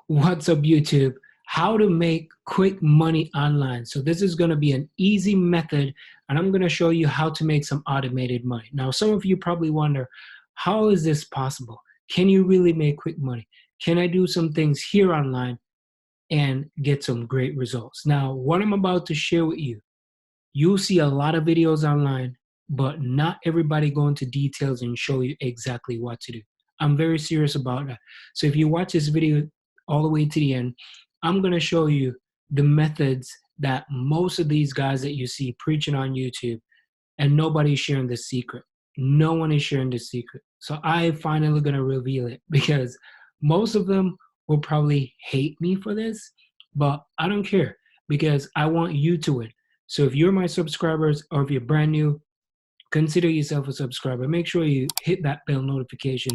What's up, YouTube? How to make quick money online. So this is going to be an easy method, and I'm going to show you how to make some automated money. Now, some of you probably wonder, how is this possible? Can you really make quick money? Can I do some things here online and get some great results? Now, what I'm about to share with you, you'll see a lot of videos online, but not everybody go into details and show you exactly what to do. I'm very serious about that. So if you watch this video all the way to the end, I'm going to show you the methods that most of these guys that you see preaching on YouTube, and nobody's sharing the secret. No one is sharing the secret. So I finally going to reveal it, because most of them will probably hate me for this, but I don't care, because I want you to win. So if you're my subscribers, or if you're brand new, consider yourself a subscriber. Make sure you hit that bell notification,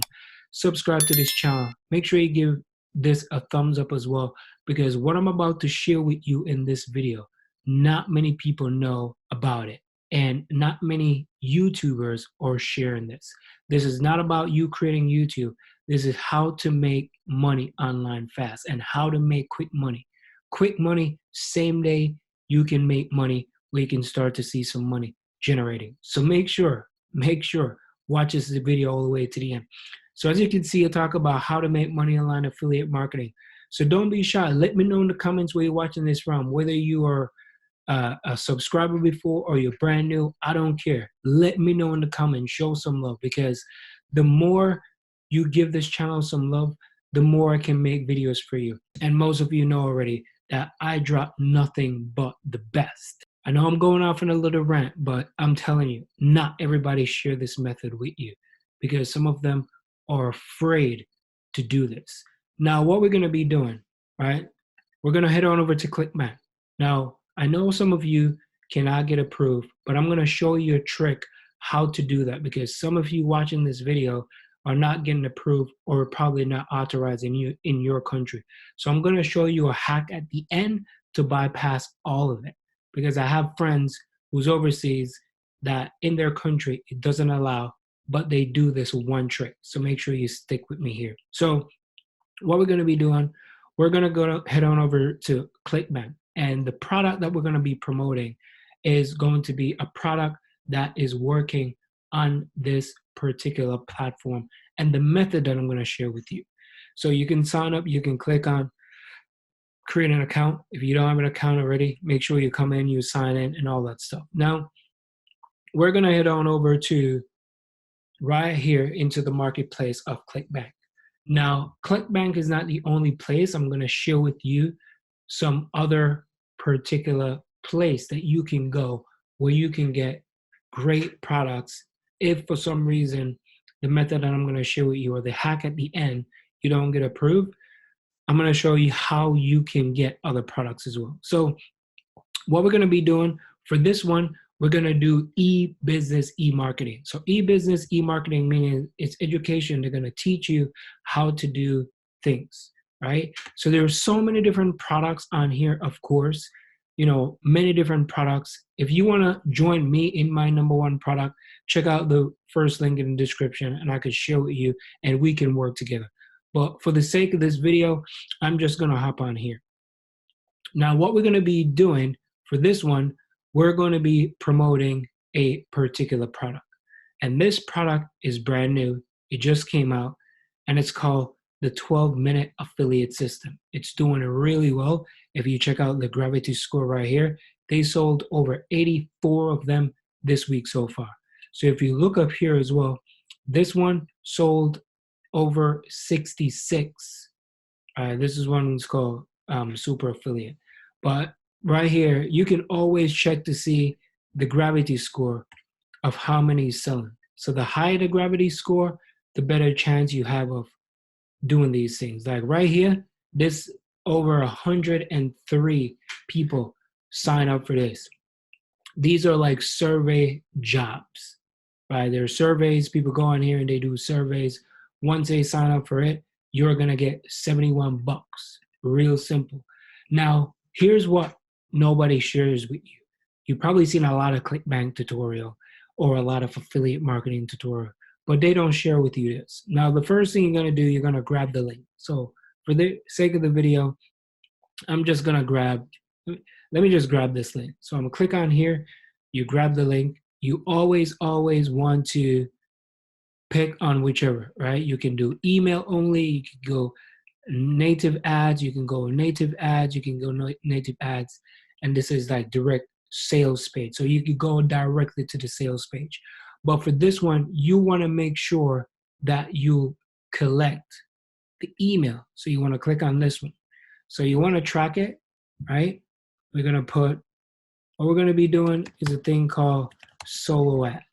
subscribe to this channel. Make sure you give this a thumbs up as well, because what I'm about to share with you in this video, not many people know about it, and not many YouTubers are sharing this. This is not about you creating YouTube. This is how to make money online fast, and how to make quick money. Quick money, same day you can make money, where you can start to see some money generating. So make sure, watch this video all the way to the end. So as you can see, I talk about how to make money online affiliate marketing. So don't be shy. Let me know in the comments where you're watching this from, whether you are a subscriber before or you're brand new. I don't care. Let me know in the comments. Show some love, because the more you give this channel some love, the more I can make videos for you. And most of you know already that I drop nothing but the best. I know I'm going off on a little rant, but I'm telling you, not everybody share this method with you, because some of them are afraid to do this. Now, what we're going to be doing, right? We're going to head on over to ClickBank. Now, I know some of you cannot get approved, but I'm going to show you a trick how to do that, because some of you watching this video are not getting approved, or probably not authorizing you in your country. So I'm going to show you a hack at the end to bypass all of it, because I have friends who's overseas that in their country it doesn't allow, but they do this one trick. So make sure you stick with me here. So what we're going to be doing, we're going to head on over to ClickBank, and the product that we're going to be promoting is going to be a product that is working on this particular platform, and the method that I'm going to share with you. So you can sign up, you can click on create an account. If you don't have an account already, make sure you come in, you sign in, and all that stuff. Now, we're going to head on over to right here into the marketplace of ClickBank. Now, ClickBank is not the only place. I'm going to share with you some other particular place that you can go where you can get great products. If for some reason the method that I'm going to share with you, or the hack at the end, you don't get approved, I'm going to show you how you can get other products as well. So what we're going to be doing for this one, we're going to do e-business, e-marketing. So e-business, e-marketing, meaning it's education. They're going to teach you how to do things, right? So there are so many different products on here, of course, you know, many different products. If you want to join me in my #1 product, check out the first link in the description, and I could share with you, and we can work together. But for the sake of this video, I'm just going to hop on here. Now, what we're going to be doing for this one, we're going to be promoting a particular product. And this product is brand new. It just came out, and it's called the 12-minute affiliate system. It's doing really well. If you check out the gravity score right here, they sold over 84 of them this week so far. So if you look up here as well, this one sold over 66. This is one that's called super affiliate. But right here, you can always check to see the gravity score of how many is selling. So the higher the gravity score, the better chance you have of doing these things. Like right here, this over 103 people sign up for this. These are like survey jobs, right? There are surveys, people go on here and they do surveys. Once they sign up for it, you're gonna get 71 bucks. Real simple. Now, here's what nobody shares with you. You've probably seen a lot of ClickBank tutorial or a lot of affiliate marketing tutorial, but they don't share with you this. Now, the first thing you're gonna do, you're gonna grab the link. So for the sake of the video, I'm just gonna let me just grab this link. So I'm gonna click on here, you grab the link. You always want to pick on whichever, right? You can do email only, you can go native ads, you can go native ads, you can go native ads, and this is like direct sales page. So you can go directly to the sales page. But for this one, you want to make sure that you collect the email. So you want to click on this one. So you want to track it, right? We're going to put, what we're going to be doing is a thing called solo ads.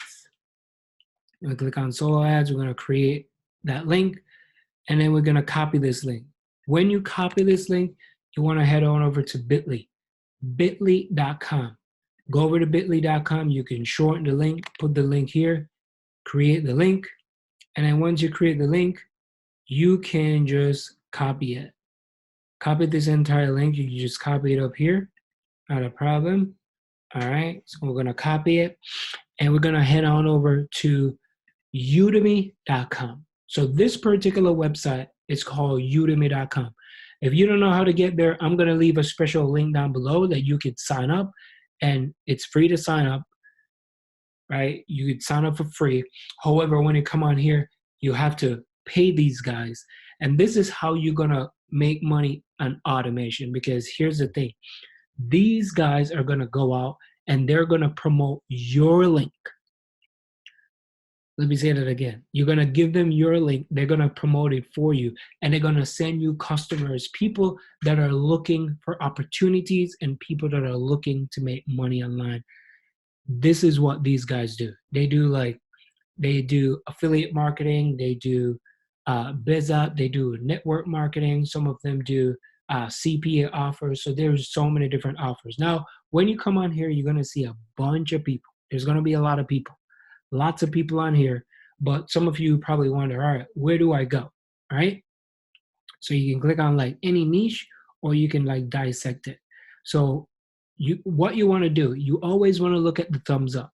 We're going to click on solo ads. We're going to create that link, and then we're going to copy this link. When you copy this link, you want to head on over to bit.ly.com. Go over to bit.ly.com. You can shorten the link, put the link here, create the link, and then once you create the link, you can just copy it. Copy this entire link. You can just copy it up here. Not a problem. All right. So we're going to copy it, and we're going to head on over to udemy.com. So this particular website is called udemy.com. If you don't know how to get there, I'm going to leave a special link down below that you could sign up, and it's free to sign up, right? You could sign up for free. However, when you come on here, you have to pay these guys. And this is how you're going to make money on automation, because here's the thing. These guys are going to go out and they're going to promote your link. Let me say that again. You're going to give them your link. They're going to promote it for you. And they're going to send you customers, people that are looking for opportunities and people that are looking to make money online. This is what these guys do. They do affiliate marketing. They do biz up. They do network marketing. Some of them do CPA offers. So there's so many different offers. Now, when you come on here, you're going to see a bunch of people. There's going to be a lot of people. Lots of people on here, but some of you probably wonder, all right, where do I go, right? So you can click on like any niche, or you can like dissect it. So what you want to do, you always want to look at the thumbs up.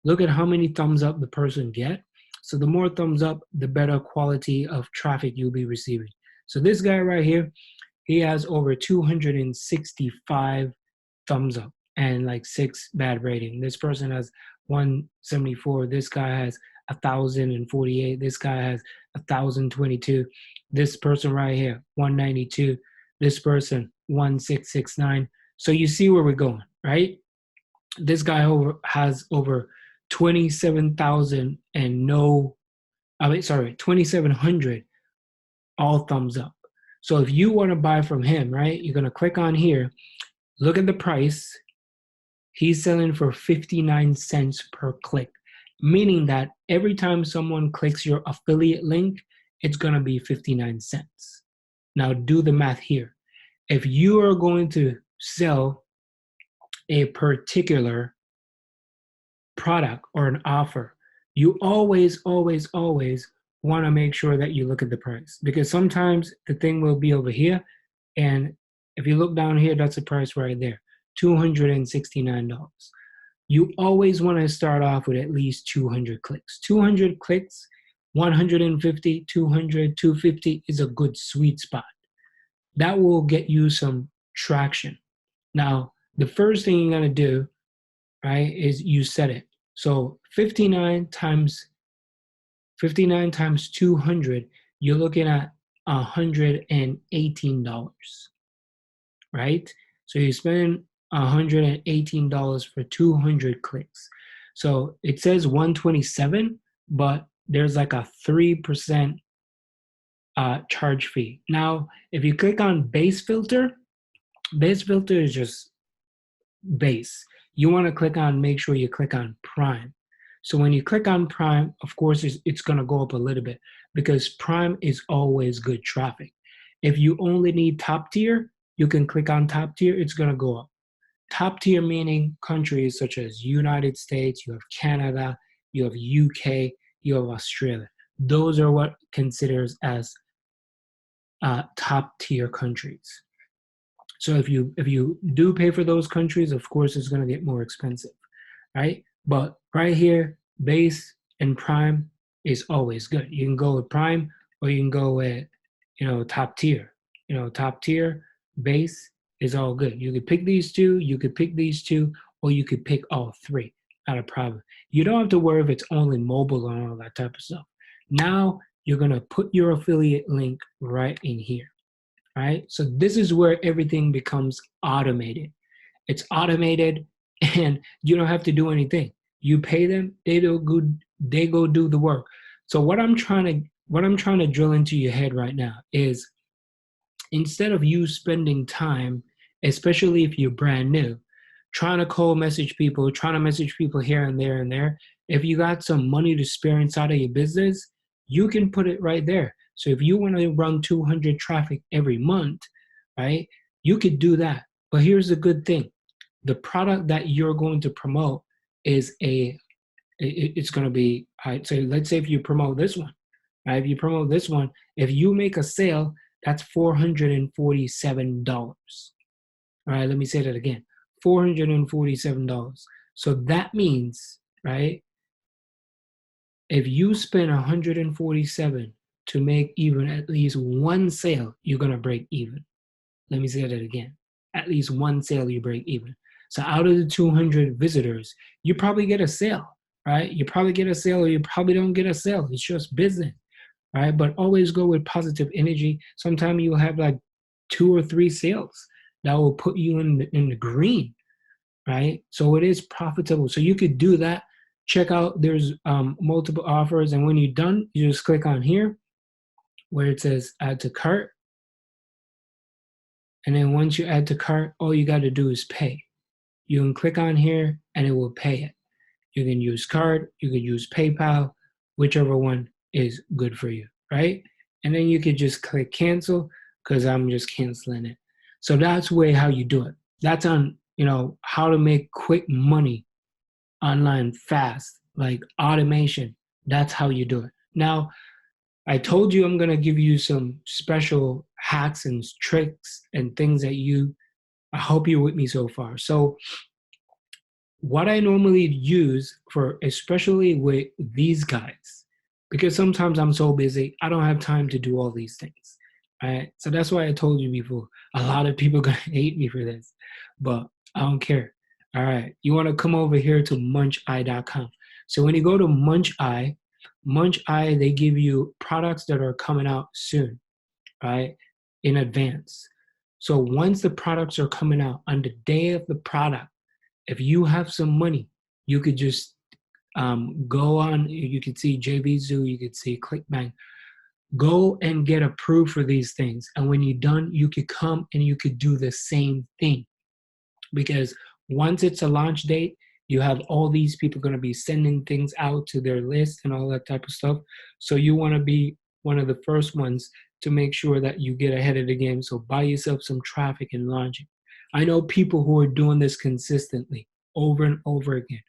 Look at how many thumbs up the person get. So the more thumbs up, the better quality of traffic you'll be receiving. So this guy right here, he has over 265 thumbs up and like 6 bad rating. This person has 174. This guy has 1,048. This guy has 1,022. This person right here, 192. This person, 1,669. So you see where we're going, right? This guy has over 27,000 and 2,700 all thumbs up. So if you want to buy from him, right, you're going to click on here, look at the price. He's selling for 59 cents per click, meaning that every time someone clicks your affiliate link, it's going to be 59 cents. Now do the math here. If you are going to sell a particular product or an offer, you always want to make sure that you look at the price, because sometimes the thing will be over here, and if you look down here, that's the price right there, $269. You always want to start off with at least 200 clicks. 200 clicks, 150, 200, 250 is a good sweet spot. That will get you some traction. Now, the first thing you're going to do, right, is you set it. So 59 times 200, you're looking at $118, right? So you spend $118 for 200 clicks. So it says 127, but there's like a 3% charge fee. Now, if you click on base filter is just base. You want to make sure you click on prime. So when you click on prime, of course, it's going to go up a little bit, because prime is always good traffic. If you only need top tier, you can click on top tier, it's going to go up. Top tier meaning countries such as United States, you have Canada, you have UK, you have Australia. Those are what considers as top tier countries. So if you do pay for those countries, of course, it's going to get more expensive, right? But right here, base and prime is always good. You can go with prime, or you can go with, top tier. top tier, base is all good. You could pick these two, you could pick these two, or you could pick all three. Not a problem. You don't have to worry if it's only mobile and all that type of stuff. Now you're gonna put your affiliate link right in here. Right? So this is where everything becomes automated. It's automated and you don't have to do anything. You pay them, they go do the work. So what I'm trying to drill into your head right now is, instead of you spending time, especially if you're brand new, trying to cold message people, trying to message people here and there and there, if you got some money to spare inside of your business, you can put it right there. So if you want to run 200 traffic every month, right, you could do that. But here's the good thing. The product that you're going to promote is it's going to be, so let's say if you promote this one, right, if you promote this one, if you make a sale, that's $447. All right, let me say that again, $447. So that means, right, if you spend 147 to make even at least one sale, you're going to break even. Let me say that again. At least one sale, you break even. So out of the 200 visitors, you probably get a sale, right? You probably get a sale, or you probably don't get a sale. It's just business, right? But always go with positive energy. Sometimes you'll have like 2 or 3 sales that will put you in the green, right? So it is profitable. So you could do that. Check out, there's multiple offers. And when you're done, you just click on here where it says add to cart. And then once you add to cart, all you got to do is pay. You can click on here and it will pay it. You can use card, you can use PayPal, whichever one is good for you, right? And then you could just click cancel, because I'm just canceling it. So that's way how you do it. That's on, how to make quick money online fast, like automation. That's how you do it. Now, I told you I'm going to give you some special hacks and tricks and things that I hope you're with me so far. So what I normally use for, especially with these guys, because sometimes I'm so busy, I don't have time to do all these things. Right? So that's why I told you before, a lot of people are going to hate me for this, but I don't care. All right. You want to come over here to muncheye.com. So when you go to Muncheye, they give you products that are coming out soon, right? In advance. So once the products are coming out, on the day of the product, if you have some money, you could just go on, you could see JVZoo, you could see ClickBank, go and get approved for these things. And when you're done, you could come and you could do the same thing. Because once it's a launch date, you have all these people going to be sending things out to their list and all that type of stuff. So you want to be one of the first ones to make sure that you get ahead of the game. So buy yourself some traffic and launch it. I know people who are doing this consistently over and over again,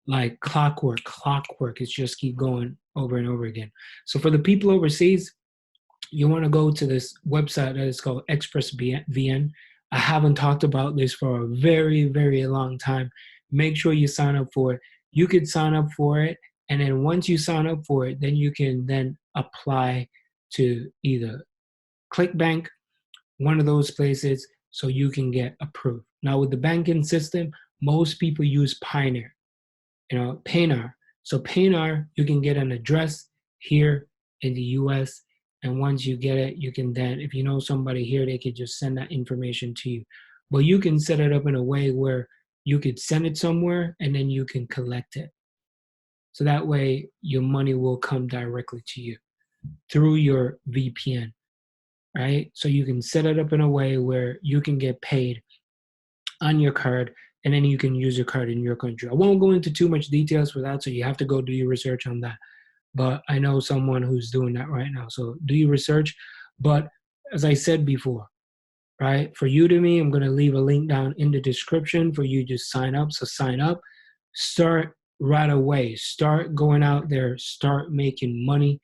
like clockwork. It's just keep going over and over again. So for the people overseas, you want to go to this website that is called ExpressVPN. I haven't talked about this for a very, very long time. Make sure you sign up for it. You could sign up for it, and then once you sign up for it, then you can then apply to either ClickBank, one of those places, so you can get approved. Now with the banking system, most people use Pioneer, Payoneer. So Payoneer, you can get an address here in the US, and once you get it, you can then, if you know somebody here, they could just send that information to you. But you can set it up in a way where you could send it somewhere and then you can collect it. So that way your money will come directly to you through your VPN, right? So you can set it up in a way where you can get paid on your card, and then you can use your card in your country. I won't go into too much details for that, so you have to go do your research on that. But I know someone who's doing that right now. So do your research. But as I said before, right, for Udemy, I'm going to leave a link down in the description for you to sign up. So sign up, start right away. Start going out there, start making money,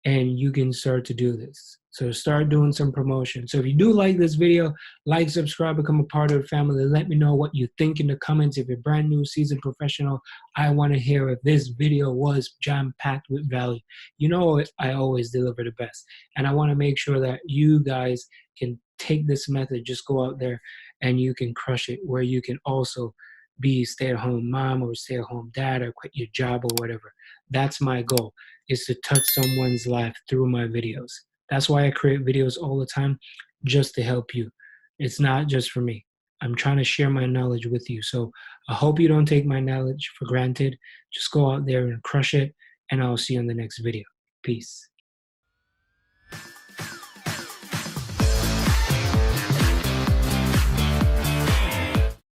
and you can start to do this. So start doing some promotion. So if you do like this video, like, subscribe, become a part of the family. Let me know what you think in the comments. If you're brand new, seasoned professional, I want to hear if this video was jam-packed with value. You know, I always deliver the best. And I want to make sure that you guys can take this method, just go out there and you can crush it, where you can also be a stay-at-home mom or stay-at-home dad or quit your job or whatever. That's my goal, is to touch someone's life through my videos. That's why I create videos all the time, just to help you. It's not just for me. I'm trying to share my knowledge with you. So I hope you don't take my knowledge for granted. Just go out there and crush it, and I'll see you in the next video. Peace.